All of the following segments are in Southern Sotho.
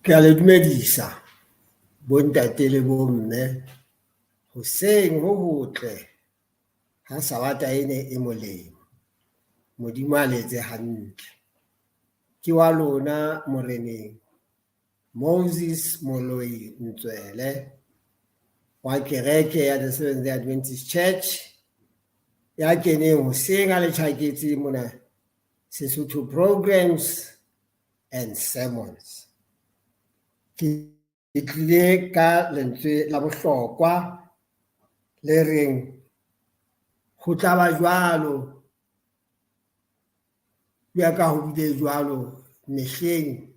Ke a le dumedisa bontate le bomme hoseng ho hotle ha Sabata ene e molemo. Modimo a letse hantle. Ke wa lona moreneng Moses Moloi Ntswele wa kereke ya the Seventh-day Adventist Church ya keneng hoseng a le tjhaketse mona Sesotho programs and sermons. Ke tlile ka lentswe la bohlokwa le reng ho tlaba jwalo ka ho bile jwalo mehleng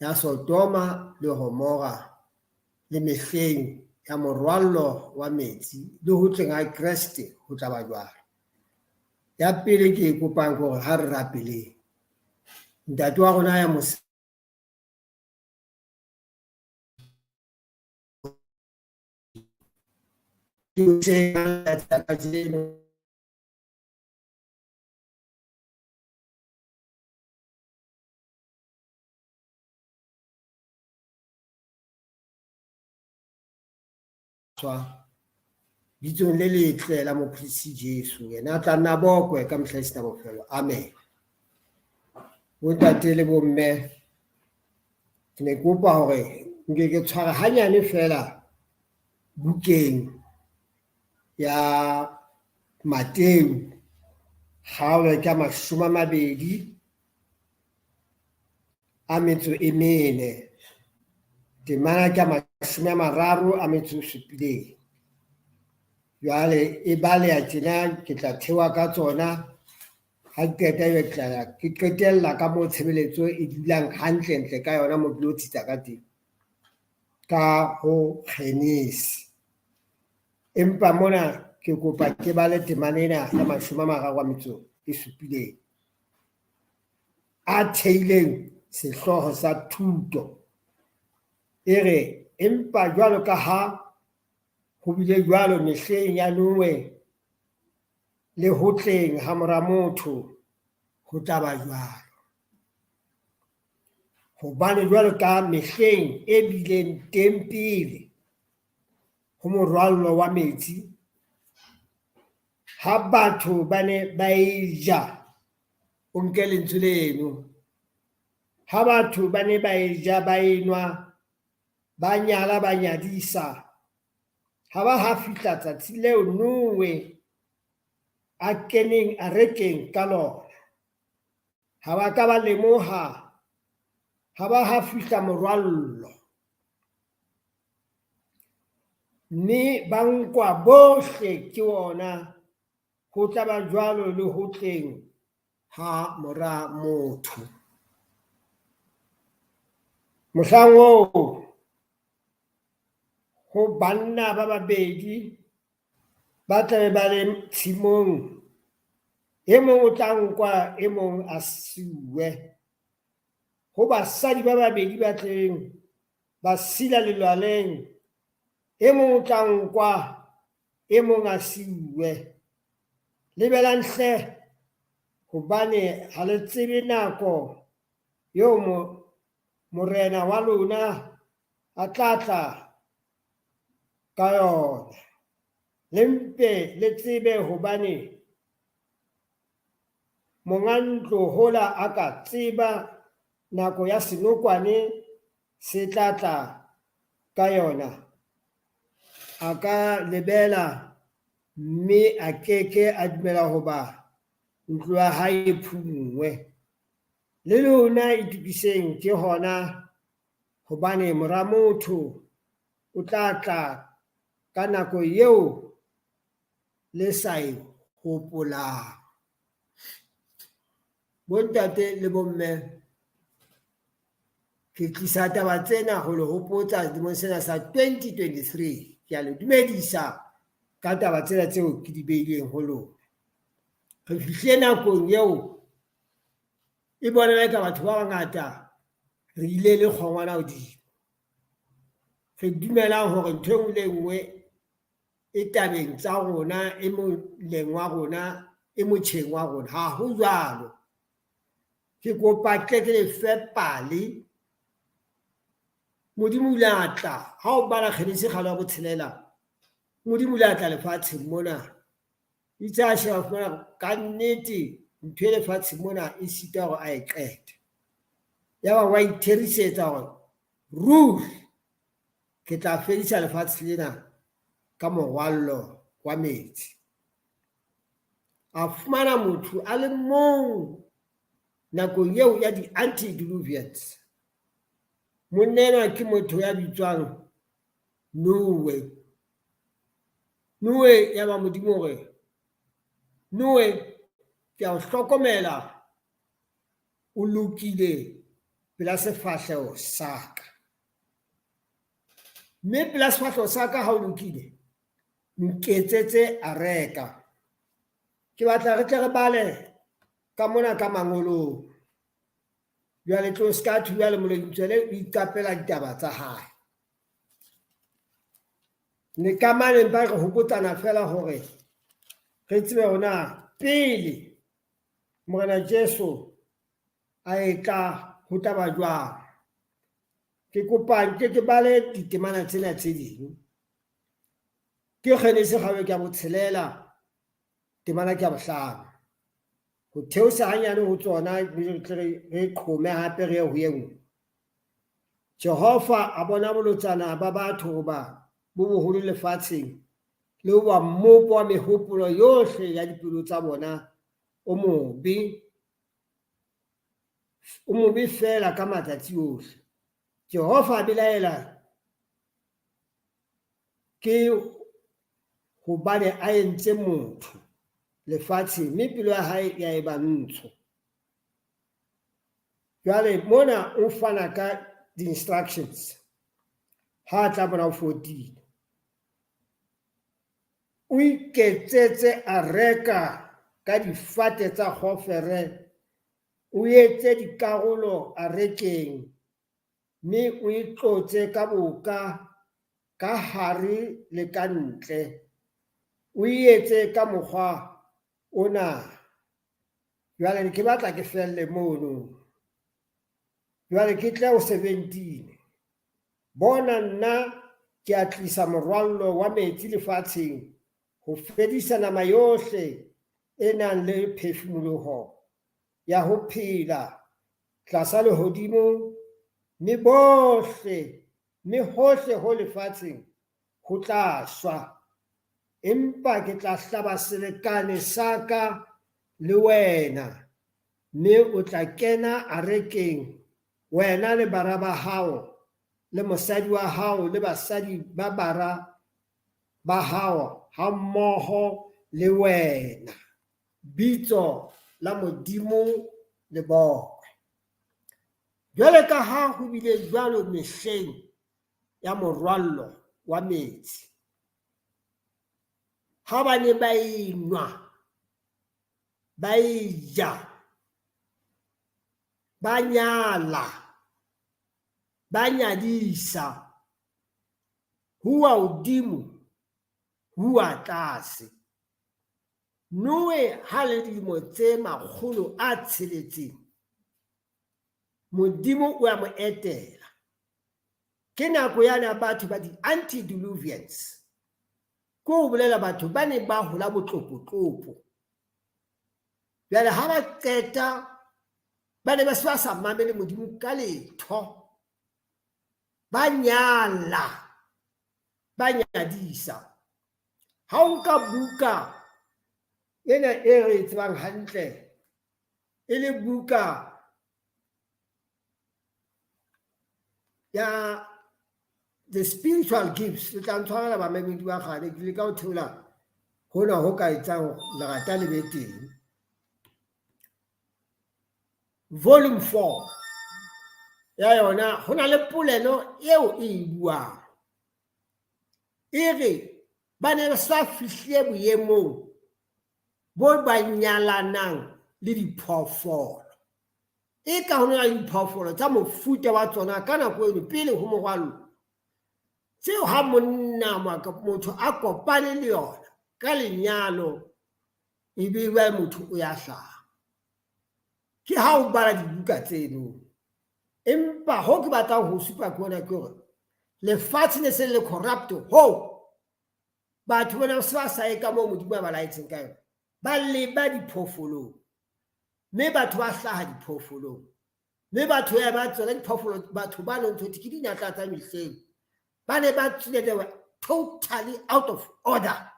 ya Sodoma le Gomora le mehleng ya morwallo wa metsi le ho tleng ha Kreste ho tlaba jwalo. Ya pele ke kopang hore ha re rapeleng ntate wa rona ya bitsong le letle la mophisi Jesu yena a tla nna bokwe ka mehla e sena bofelo. Amen. Bontate le bomme, ke ne kopa hore nke ke tshwara hanyane fela bukeng ya Mateu kgaolo ka 24 temana ka 37. Jwale e bale ya tjena ke tla thewa ka tsona ha qeta ke qetella ka moo tshebeletso e dulang hantle ntle ka yona mo tlo tsitsa ka teng ka ho kgenisi. Empa mona ke kopa ke bale temana ena ya 37 a theileng sehloho sa thuto e re empa jwalo ka ha ho bile jwalo mehleng ya Noe le ho tleng ha mora motho ho tlaba jwalo. Hobane jwalo ka mehleng e bileng teng pele ho morwallo wa metsi, ha batho ba ne ba e ja, o nke lentswe leno, ha batho ba ne ba e ja ba enwa, ba nyala ba nyadisa, ha ba ha fihla tsatsi leo Noe a keneng a rekeng ka lona, ha ba ka ba lemoha, ha ba ha fihla morwallo, mme ba nkwa bohle ke ona, ho tlaba jwalo le ho tleng ha mora motho. Mohlang oo ho banna ba babedi ba tlabe ba le tshimong, e mong o tla nkwa e mong a siuwe. Ho basadi ba babedi ba tleng ba sila lelwaleng, e mong o tla nkwa e mong a siuwe. Lebelang hle, hobane ha le tsebe nako eo morena wa lona a tla tla ka yona. Le mpe le tsebe hobane monga ntlo hola a ka tseba nako ya senokwane se tla tla ka yona, a ka lebela, mme a keke a dumela hoba ntlo ya hae e phunngwe. Le lona itokiseng ke hona, hobane mora motho o tla tla ka nako eo le sa e hopolang. Bontate le bomme, ke tlisa taba tsena ho le hopotsa selemong sena sa 2023. Ke a le dumedisa ka taba tsena tseo ke di beileng ho lona. Re fihle nakong eo e bonala eka batho ba bangata re ile le kgongwana hodimo. Re dumelang hore ntho e nngwe le nngwe e tabeng tsa rona, e moleng wa rona, e motjheng wa rona. Ha ho jwalo. Ke kopa ke le fe pale Modimo o ile a tla ha o bala Kgenesi kgale wa botshelela Modimo o ile a tla lefatsheng mona itse a sheba fumana ka nnete ntho e lefatsheng mona e sita hore a e qete ya ba wa itherisetsa hore ruri ke tla fedisa lefatshe lena ka morwallo wa metsi a fumana motho a le mong nakong eo ya di-antediluvians monenwa ke motho ya bitswang Noe ya ba Modimo hore Noe ke a o hlokomela o lokile pela sefahleho sa ka mme pela sefahleho sa ka ha o lokile nketsetse a reka ke batla re tle re bale ka mona ka mangolong jwale tlo ska thuya le moleng tswele o iqapela ditaba tsa hae ne kamane mpa re hopotsana fela hore re tsebe hona pele morena Jesu a etla ho taba jwang ke kopa ke bale ditemana tsena tse ding ke Kgenesi gabe ke a botshelela temana ke a bohlano ho theosa hanyane ho tsona re qhome hape re ho yenngwe Jehova a bona bolotsana ba batho ba bo boholo lefatsheng le ho ba mmopo wa mehopolo yohle ya dipelo tsa bona o mobe fela ka matsatsi ohle Jehova a belaela ke hobane a entse motho lefatsheng mme pelo ya hae ya eba ntsho jwale mona o fana ka di-instructions ha tla bona 14 o iketsetse a reka ka difate tsa kgofere o etse dikarolo a rekeng mme o itlotse ka boka ka hare le ka ntle o etse ka mokgwa ona jwale ke batla ke felle mono jwale ke tle o 17 bona nna ke a tlisa morwallo wa metsi lefatsheng ho fedisa nama yohle e nang le phefumoloho ya ho phela tlasa lehodimo mme hohle ho lefatsheng ho tla shwa empa ke tla hlaba selekane sa ka le wena mme o tla kena a rekeng wena le bara ba hao le mosadi wa hao le basadi ba bara ba hao ha mmoho le wena bitso la Modimo le bokwe jwale ka ha ho bile jwalo mehleng ya morwallo wa metsi ha ba ne ba inwa ba ija ba nyala ba nyadisa huwa hodimo huwa tlase Noe ha le dilemo tse 600 Modimo o a mo etela ke nako yana batho ba di-antediluvians ko bolela batho ba ne ba hola botlopotlopo jwale ha ba qeta ba ne ba se ba sa mamele Modimo ka letho ba nyala ba nyadisa ha o nka buka ena e re tsebang hantle e le buka ya the spiritual gifts le tla ntshwarela bamamedi ba kgale ke le ka ho theola hona ho ka etsang lerata le be teng volume 4 ya yona ho na le polelo eo e buang e re ba ne ba sa fihlile boemong bo ba nyalanang le diphoofolo e ka hona le diphoofolo tsa mofuta wa tsona ka nako eno pele ho morwalo tseo ha monna motho a kopane le yona ka lenyalo e be ba motho o ya hlaha ke ha o bala dibuka tseno empa ho ke batla ho supa ke hona ke hore lefatshe ne se le corrupt ho batho bona se ba sa eka mo modimo ba laetseng ka yona ba leba diphoofolong mme batho ba hlaha diphoofolong mme batho ya ba tsela diphoofolong batho ba no ntho ke dinyatla tsa mehleng ba ne ba tsile they were totally out of order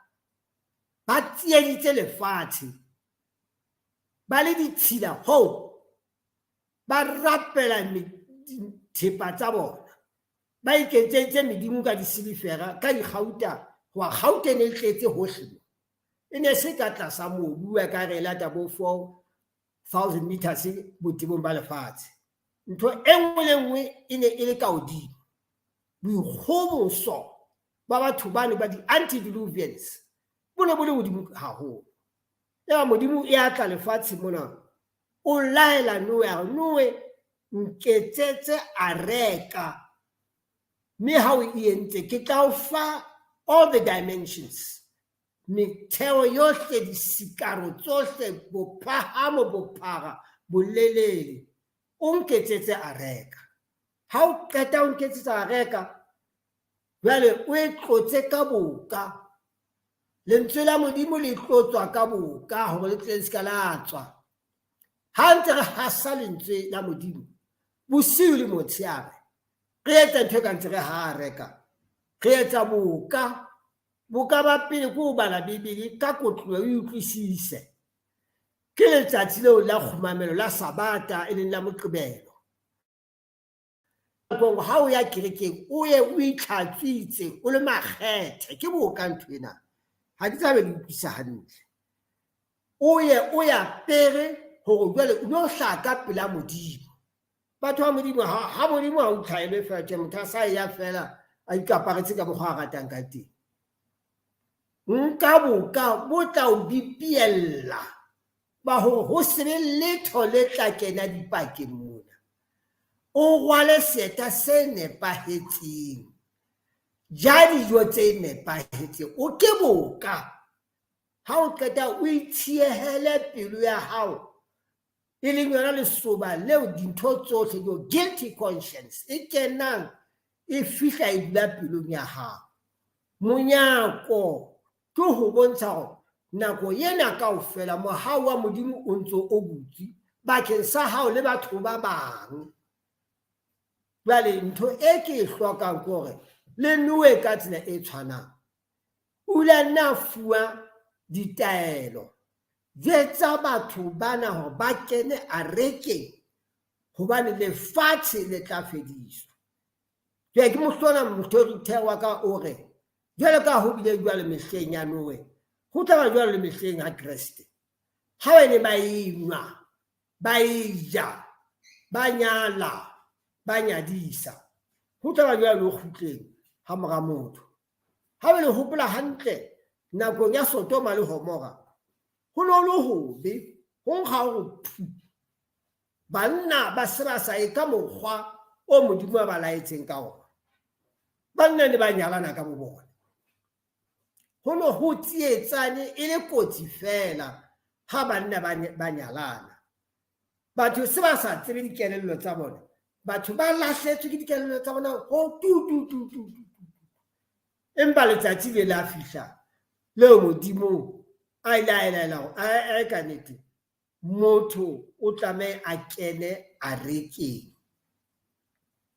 ba tsieditse lefatshe ba le ditshila ho ba rapela thepa tsa bona ba iketsetse medimo ka disilifera ka digauta wa gaute ne tletse hohle ene se ka tlasa mobu wa ka re lata bo 4000 meters botibong ba lefatshe ntho enngwe le nngwe ene e le ka hodimo boikgoboso ba batho bane ba di antediluvians bona bole hodimo haholo ya modimo e atla lefatshe mona o laela noe nketsetse a reka mme ha o entse ke tla o fa all the dimensions metheo yohle disikaro tsohle bophahamo bophara bolelele o nketsetse a reka ha o qeta o nketsetse a reka jwale o e tlotse ka boka lentswe la modimo le tlotswa ka boka hore le tle se ka latswa ha ntse re hasa lentswe la modimo bosiu le motsheare re etsa ntho ka ntse re ha reka re etsa boka ba pele go bala bibele ka kotlo o utlwisise ke letsatsi leo la khumamelo la sabata e leng la moqebelo go ha o ya kerekeng o ye o itlhatswitse o le makgethe ke boka nthwena ha di tsabe le utlwisa hantle o ya pere ho jwale o no hlaka pela modimo batho ba modimo ha modimo ha o tlhaele fela ke motho sa ya fela a ikaparetse ka bogwa ratang ka teng nka boka bo tla o bipiella ba ho sebe letho le tla kena dipakeng mona o rwale seta se nepahetseng ja dijo tse nepahetseng o ke boka ha o qeta o itshiehele pelo ya hao e leng yona lesoba leo dintho tsohle yo guilty conscience e kenang e fihla e dula pelong ya hao monyako ke ho bontsha hore nako yena kaofela mohau wa modimo o ntso o butsi bakeng sa hao le batho ba bang jwale ntho e ke e hlokang ke hore le noe ka tsela e tshwanang o la nna fuwa ditaelo jetsa batho bana hore ba kene a rekeng hobane lefatshe le tla fediswa ke mohlola motorite wa ka o re jwale ka ho bile jwale mehleng ya noe ho tla ba jwale mehleng ha Kriste ha wena ba inwa ba ija ba nyala ba nyadisa ho tla ba jwale ho khutleng ha mora motho ha be le hopola hantle nakong ya Sodoma le Gomora ho no le hobe ho nkga ho banna ba se ba sa e ka mokgwa o modimo ba laetseng ka ona banna ne ba nyalana ka bobona ho no ho tsietsane e le kotsi fela ha banna ba nyalana batho se ba sa tsebe dikelello tsa bona batho ba lahletswe ke dikelello tsa bona ho tu empa letsatsi le la fihla leo modimo a ilaela a ka nete motho o tlameha a kene a rekeng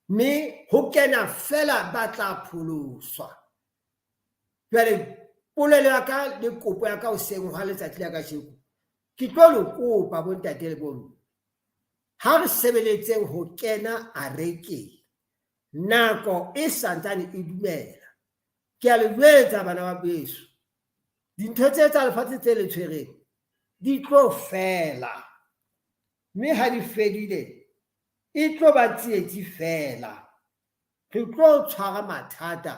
mme ho kena fela ba tla pholoswa jwale polelo ya ka le kopo ya ka o seng ha letsatsi la ka sheko ke tlo le kopa bo ntate le bomme ha re sebeletseng ho kena a rekeng nako e santsane e dumela ke a le jwetsa bana ba beso dintho tse tsa lefatshe tse le tshwereng di tlo fela mme ha di fedile e tlo ba tsietsi fela re tlo tshwara mathata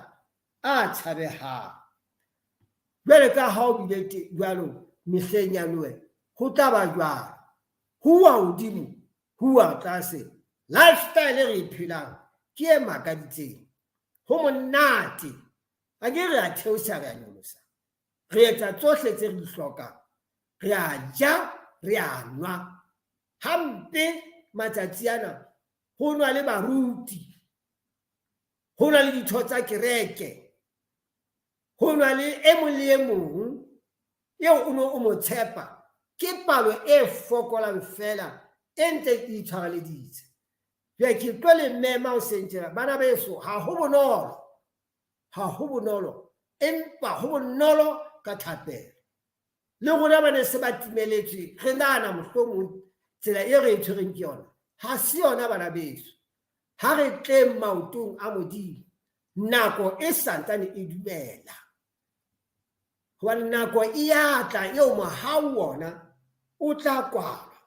a tshabehang jwale ka ha o bile jwalo mehleng ya Noe ho tla ba jwalo huwa hodimo huwa tlase lifestyle re phelang ke e makaditseng ho monate a ke re a theosa ga nyolosa re etsa tsohle tse re di hlokang re a ja re a nwa hampe matsatsi ana ho nwa le baruti ho na le ditho tsa kereke, ho na le e mong le e mong eo o no o mo tshepa ke palo e fokolang fela e ntse e itshwareleditse. Jwale ke tlo le mema hoseng tjena, bana beso, ha ho bonolo, empa ho bonolo ka thapelo. Le rona ba ne se ba timeletswe, re nahana mohlomong tsela e re e tshwereng ke yona, ha se yona bana beso. Ha re tleng maotong a Modimo, nako e santsane e dumela. Hobane nako e ya tla eo mohau ona o tla kwalwa.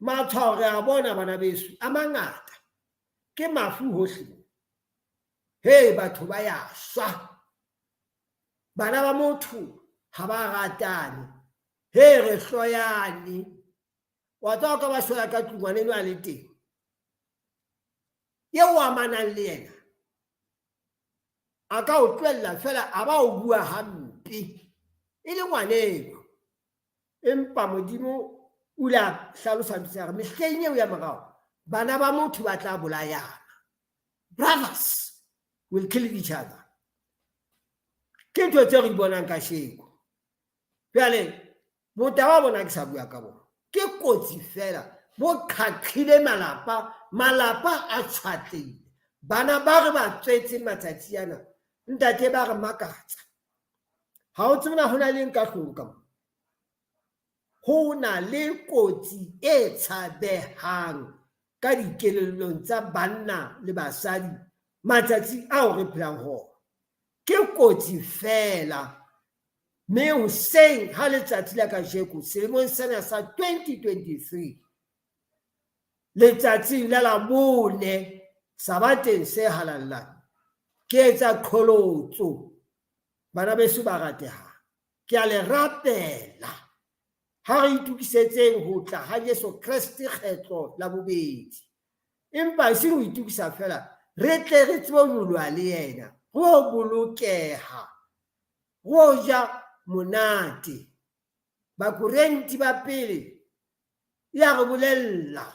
Matshwao re a bona bana beso a mangata, ke mafu hohle. Batho ba ya shwa, bana ba motho ha ba ratane, re hloyane. Wa tswa ka ba shwela ka tlung ngwaneno a le teng, eo amanang le yena a ka o tlohella fela a ba o bua hampe e le ngwaneno. Empa Modimo o la hlalosa re mehleng eo ya morao bana ba motho ba tla bolayana. Brothers will kill each other. Ke ntho tse re bonang ka sheko. Jwale motaba bona ke sa bua ka bona, ke kotsi fela bo qhaqhile malapa a tshwatlehile. Bana ba re ba tswetse matsatsi ana, ntate ba re makatsa. Ha o tsena ho na le nka hlong ka mo, ho na le kotsi e tshabehang ka dikelellong tsa banna le basadi matsatsi ao re phelang ho. Ke kotsi fela. Mme hoseng ha letsatsi la kajeko selemong sena sa 2023, letsatsing la Labone Sabateng se halallang, ke etsa qholotso bana beso ba ratehang, ke a le rapela ha re itukisetseng ho tla ha Jesu Kriste kgetlo la bobedi. Empa se ho itukisa fela, re tle re tsebe ho nyoloha le yena, ho bolokeha, ho ja monate. Bakorenti ba pele ya re bolella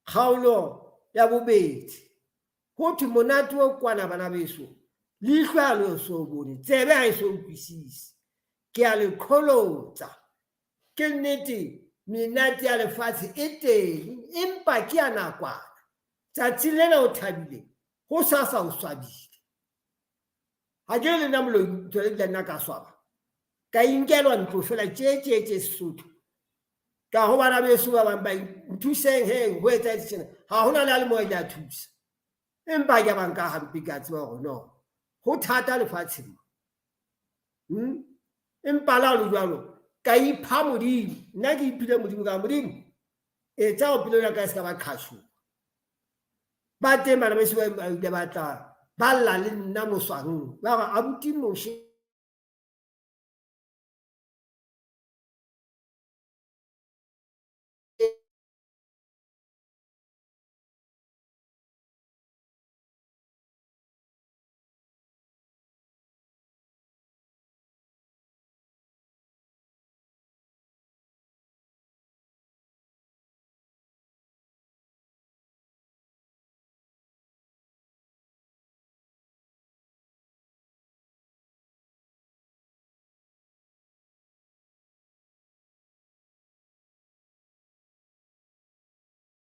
kgaolo ya bobedi, ho thwe monate o kwana bana beso, leihlo ha le so bone, tsebe ha e so utlwisise. Ke a le qholotsa, ke nnete menate ya lefatshe e teng, empa ke ya nakwana. Tsatsing lena o thabile, ho sasa o swabile. Ha ke le nna moloi tswele ke nna ka swaba, ka inkelwa ntlo fela tje Sesotho. Ka ho bana beso ba bang ba nthuseng ho etsa tjena, ha hona le a le mo ya thusa. Empa ke ba nka hampe ka tseba hore no, ho thata lefatsheng. Empa la le jwalo, ka ipha Modimo, nna ke iphile Modimo ka Modimo, etsa o pelo ya ka se ka ba qhasho. Ba teng bana beso ba ile ba tla ba lla le nna moswang, ba ba abuti moshe